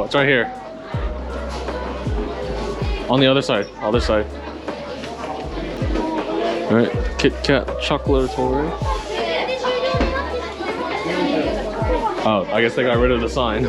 it's right here. On the other side, other side. All right, KitKat Chocolatory. Oh, I guess they got rid of the sign.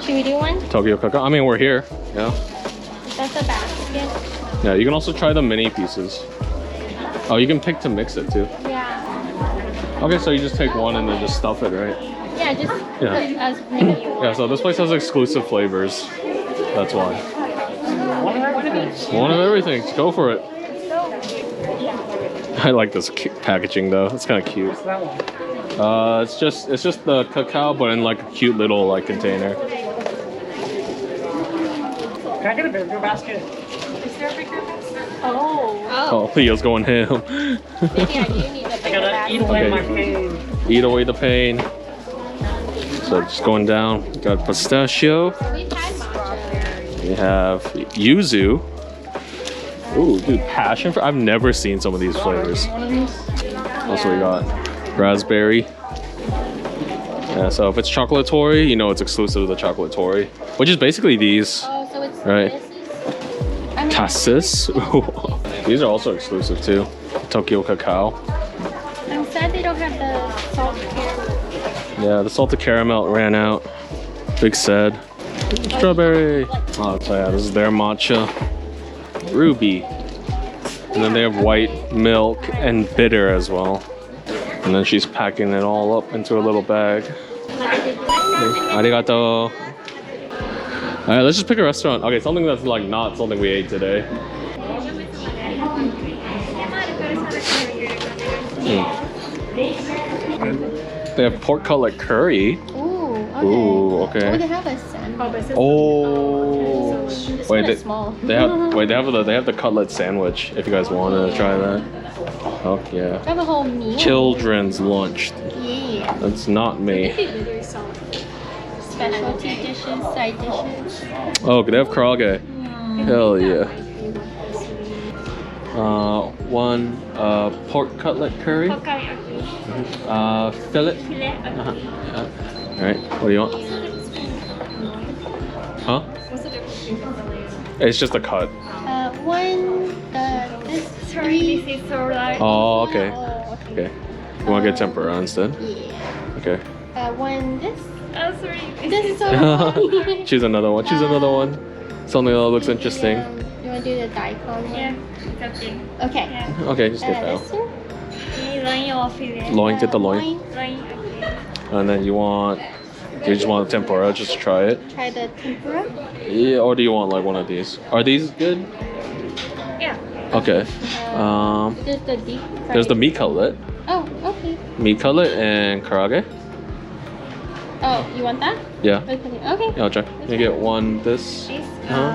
Should we do one? Tokyo Kakao. I mean, we're here. Yeah. That's a basket. Yeah, you can also try the mini pieces. Oh, you can pick to mix it too. Yeah. Okay, so you just take one and then just stuff it, right? Yeah, just as many you want. Yeah, so this place has exclusive flavors. That's why. One of everything. Just go for it. I like this packaging though. It's kind of cute. It's just the cacao, but in like a cute little like container. Can I get a bigger basket? Is there a bigger basket? Oh, Leo's going ham. maybe I do need a bigger basket. Eat away my pain. Eat away the pain. So just going down. Got pistachio. We've had matcha. We have yuzu. Ooh, dude, passion fruit. I've never seen some of these flavors. Also, we got raspberry. Yeah, so if it's chocolatory, you know it's exclusive to the chocolatory, which is basically these. Oh, so it's Right. I mean, Cassis. These are also exclusive too. Tokyo Cacao. I'm sad they don't have the salt caramel. Yeah, the salted caramel ran out. Big sad. Strawberry. Oh, so yeah, this is their matcha. Ruby. And then they have white milk and bitter as well. And then she's packing it all up into a little bag. Arigato. Alright, let's just pick a restaurant. Okay, something that's like not something we ate today. They have pork cutlet curry. Ooh, okay. Ooh, okay. Oh, they have a sandwich. Oh, This wait, one is small. they have the cutlet sandwich. If you guys want to try that. Oh yeah. They have a whole meal. Children's lunch. Yeah. That's not me. Specialty dishes, side dishes. Oh, they have karaage. Hell yeah. One pork cutlet curry. Fillet. All right. What do you want? Huh? It's just a cut. This three. Oh, okay. Oh, Okay. You want to get tempura instead? Yeah. Okay. One this. Oh, sorry. This is so funny. Choose another one. Choose another one. Something that looks interesting. You want to do the daikon one? Yeah, it's okay. Okay. Yeah. Okay, just get that. This one? Loin or fillet? Loin, get the loin. Loin, okay. And then you just want the tempura just to try it? Try the tempura. Yeah, or do you want like one of these? Are these good? Yeah. Okay. There's the deep fried. There's the meat cutlet. Oh, okay. Meat cutlet and karaage. Oh, you want that? Yeah. Okay. Yeah, I'll try. You get one this.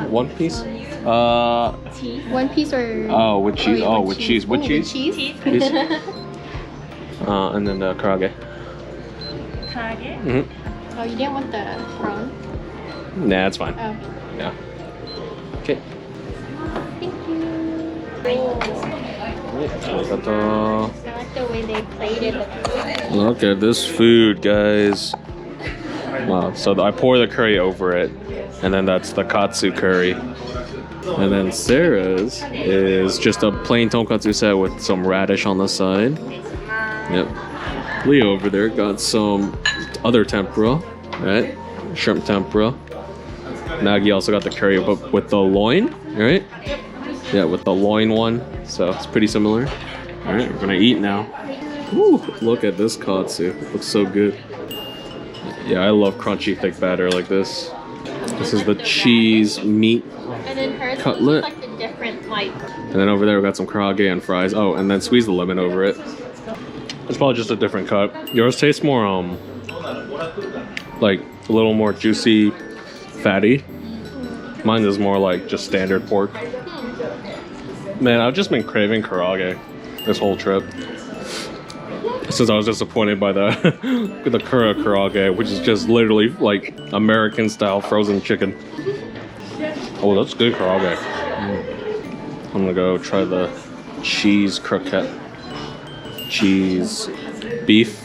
One piece. One piece or? Oh, with cheese. wait, Oh, with cheese. With Ooh, cheese. Cheese. And then the karaage. Karaage? Oh, you didn't want the prawn? Nah, it's fine. Oh. Yeah. Okay. Thank you. Arigato. I like the way they plated it. Look at this food, guys. Wow. So I pour the curry over it, and then that's the katsu curry. And then Sarah's is just a plain tonkatsu set with some radish on the side. Yep. Leo over there got some other tempura, right? Shrimp tempura. Nagi also got the curry, but with the loin, right? Yeah, with the loin one. So it's pretty similar. All right, we're gonna eat now. Woo, look at this katsu. It looks so good. Yeah, I love crunchy thick batter like this. This is the cheese meat And then hers cutlet. looks like a different like. And then over there we got some karaage and fries. Oh, and then squeeze the lemon over it. It's probably just a different cut. Yours tastes more like a little more juicy, fatty. Mine is more like just standard pork. Man, I've just been craving karaage this whole trip. Since I was disappointed by the the kura karaage, which is just literally like American style frozen chicken. Oh, that's good karaage. I'm gonna go try the cheese croquette. Cheese beef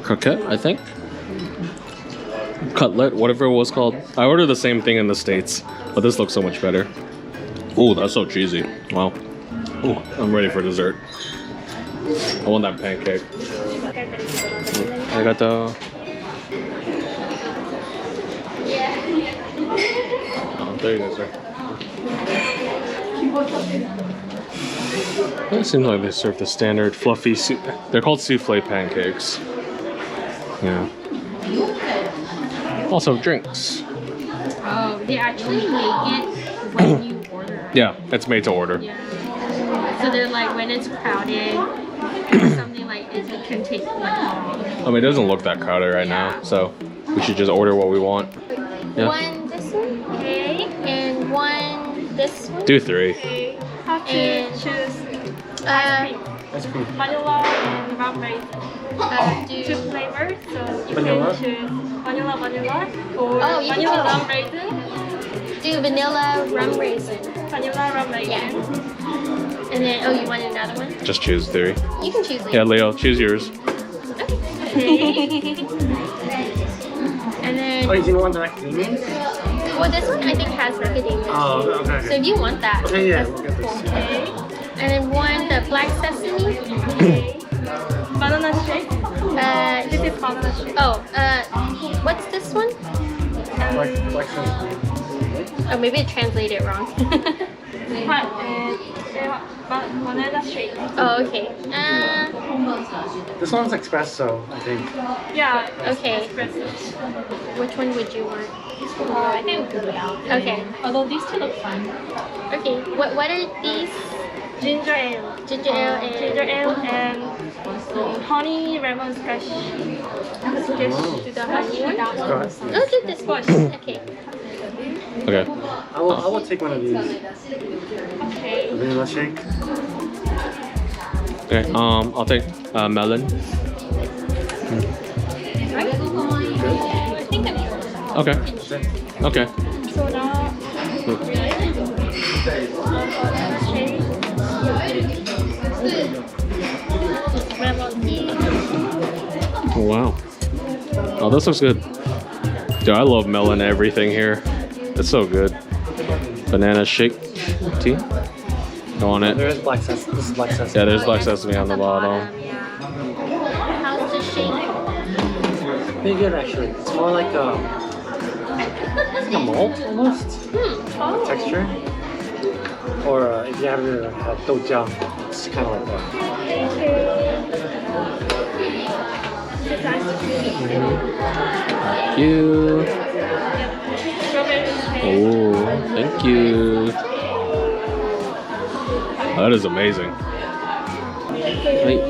croquette, I think. cutlet, whatever it was called. I ordered the same thing in the States, but this looks so much better. Oh, that's so cheesy. Wow. Oh, I'm ready for dessert. I want that pancake. Arigato. Oh, there you go, sir. It seems like they serve the standard fluffy soup. They're called souffle pancakes. Yeah. Also drinks. Oh, they actually make it when you order. Yeah, it's made to order. Yeah. So they're like when it's crowded, something like this, you can take like I mean, it doesn't look that crowded right now, so we should just order what we want. Yeah. one this one, okay, and one this one. Do 3. Okay. Have to And- choose Ice cream. vanilla and rum raisin. Do 2 flavors, so you Vanilla? can choose vanilla or Oh, you can vanilla choose- rum raisin. do vanilla rum raisin, Vanilla rum raisin. Yeah. and then you want another one? Just choose 3. You can choose. Yeah, Leo, choose yours. Okay. And then Oh, you didn't want the macadamia? well, this one I think has macadamia. Oh, okay. So if you want that, Okay, yeah, that's we'll get this. cool. Okay. And then one the black sesame. Okay. Banana shake. This is banana shake. What's this one? Like some. Oh, maybe it translated wrong. Banana shake. Oh, okay. This one's espresso, I think. Yeah. Okay. Espresso. Which one would you want? I think Okay. although these two look fun. Okay. What are these? Ginger ale. Ginger ale and Ginger ale and honey lemon squash. Squash to the honey one. Go ahead. Oh, do this one. Okay. Okay. I will take one of these. Okay. Vanilla shake. Okay. I'll take melon. I think that's Okay. That's it. Okay. soda. Shake. Lemon tea. Oh, wow. Oh, this looks good. Dude, I love melon everything here. It's so good. Banana shake tea. Go on it. There is black sesame. This is black sesame. Yeah, there's black sesame on the bottom. Yeah. How's the shake? Pretty good actually. It's more like a malt almost texture. Or if you have the doja, it's kind of like that. Thank you. Oh, thank you. That is amazing. Thank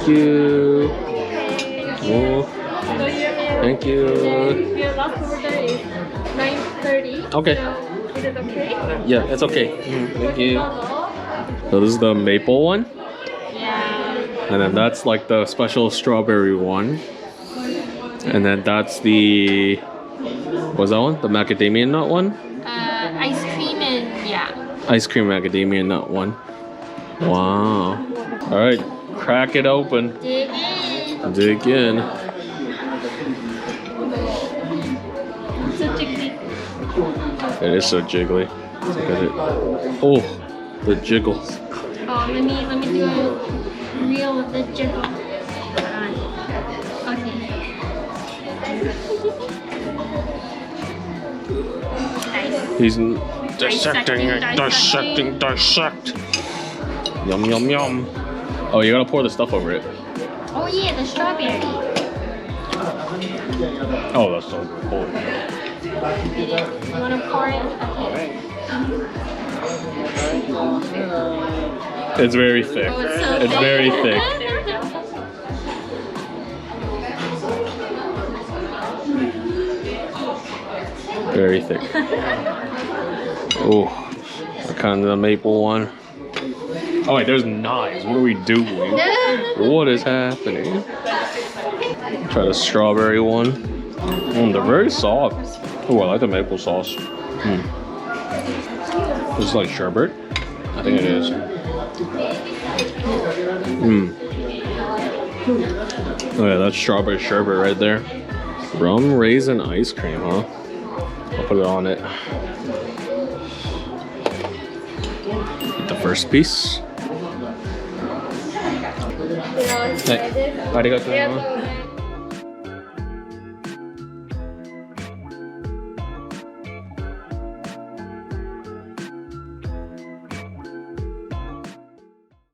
you. Oh, thank you. Your last order is 9:30. Okay. So is it okay? Yeah, it's okay. Thank you. So this is the maple one. Yeah. And then that's like the special strawberry one. And then that's the, what's that one? The macadamia nut one? Ice cream and yeah. Ice cream macadamia nut one. Wow. All right, crack it open. Dig in. Dig in. So jiggly. It is so jiggly. Look at it. Oh, the jiggles. Oh, let me do a reel of the jiggle. Okay. Nice. He's dissecting it. Dissecting. Dissect. Yum, yum, yum. Oh, you gotta pour the stuff over it. Oh yeah, the strawberry. Oh, that's so cool. You wanna pour it? Okay. It's very thick. Oh, it's so It's thick. very thick. There we go. Very thick. Oh, kind of the maple one. Oh wait, there's knives. What are we doing? What is happening? Try the strawberry one. They're very soft. Oh, I like the maple sauce. This is like sherbet. I think it is. Oh yeah, that's strawberry sherbet right there. Rum raisin ice cream, huh? I'll put it on it. Eat the first piece. Hey, arigatou.